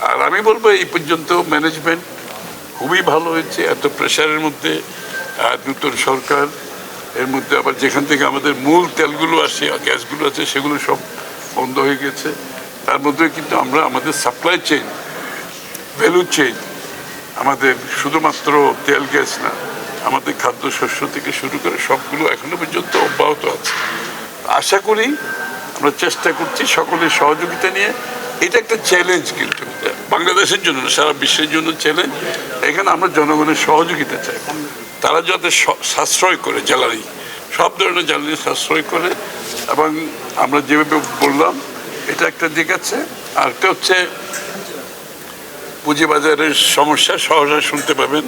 আর আমি বলবো এই পর্যন্ত ম্যানেজমেন্ট খুবই ভালো হয়েছে। এত প্রেশারের মধ্যে নতুন সরকার, এর মধ্যে আবার যেখান থেকে আমাদের মূল তেলগুলো আসে, গ্যাসগুলো আছে, সেগুলো সব বন্ধ হয়ে গেছে। তার মধ্যে কিন্তু আমরা আমাদের সাপ্লাই চেইন, ভ্যালু চেইন, আমাদের শুধুমাত্র তেল গ্যাস না, আমাদের খাদ্যশস্য থেকে শুরু করে সবগুলো এখনো পর্যন্ত অব্যাহত আছে। আশা করি, আমরা চেষ্টা করছি সকলের সহযোগিতা নিয়ে। এটা একটা চ্যালেঞ্জ, কিন্তু বাংলাদেশের জন্য না, সারা বিশ্বের জন্য চ্যালেঞ্জ। এখানে আমরা জনগণের সহযোগিতা চাই, তারা যাতে সাশ্রয় করে জ্বালানি, সব ধরনের জ্বালানি সাশ্রয় করে। এবং আমরা যেভাবে বললাম, এটা একটা দিক আছে। আর একটা হচ্ছে পুঁজিবাজারের সমস্যা সহজে শুনতে পাবেন,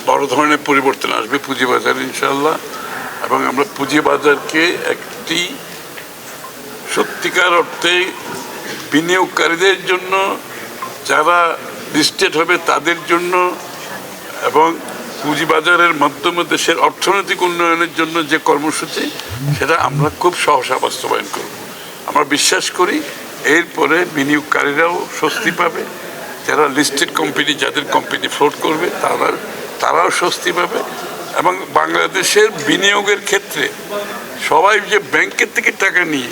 বড় ধরনের পরিবর্তন আসবে পুঁজিবাজারে ইনশাআল্লাহ। এবং আমরা পুঁজিবাজারকে একটি সত্যিকার অর্থে বিনিয়োগকারীদের জন্য, যারা লিস্টেড হবে তাদের জন্য, এবং পুঁজিবাজারের মাধ্যমে দেশের অর্থনৈতিক উন্নয়নের জন্য যে কর্মসূচি, সেটা আমরা খুব সহসা বাস্তবায়ন করব। আমরা বিশ্বাস করি এরপরে বিনিয়োগকারীরাও স্বস্তি পাবে, যারা লিস্টেড কোম্পানি, যাদের কোম্পানি ফ্লোট করবে তারাও স্বস্তি পাবে। এবং বাংলাদেশের বিনিয়োগের ক্ষেত্রে সবাই যে ব্যাংকের থেকে টাকা নিয়ে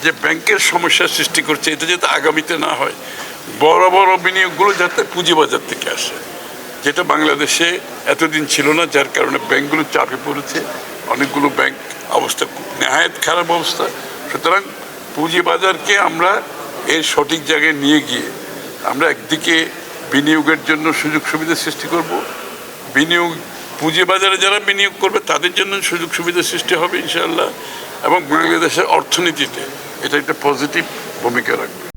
যে ব্যাংকের সমস্যার সৃষ্টি করছে, এটা যাতে আগামীতে না হয়। বড় বড় বিনিয়োগগুলো যাতে পুঁজিবাজার থেকে আসে, যেটা বাংলাদেশে এতদিন ছিল না, যার কারণে ব্যাংকগুলো চাপে পড়েছে। অনেকগুলো ব্যাংক অবস্থা নেহায়েত খারাপ অবস্থা। সুতরাং পুঁজিবাজারকে আমরা এর সঠিক জায়গায় নিয়ে গিয়ে আমরা একদিকে বিনিয়োগের জন্য সুযোগ সুবিধা সৃষ্টি করব, পুঁজিবাজারে যারা বিনিয়োগ করবে তাদের জন্য সুযোগ সুবিধা সৃষ্টি হবে ইনশাআল্লাহ, এবং বাংলাদেশের অর্থনীতিতে এটা একটা পজিটিভ ভূমিকা রাখবে।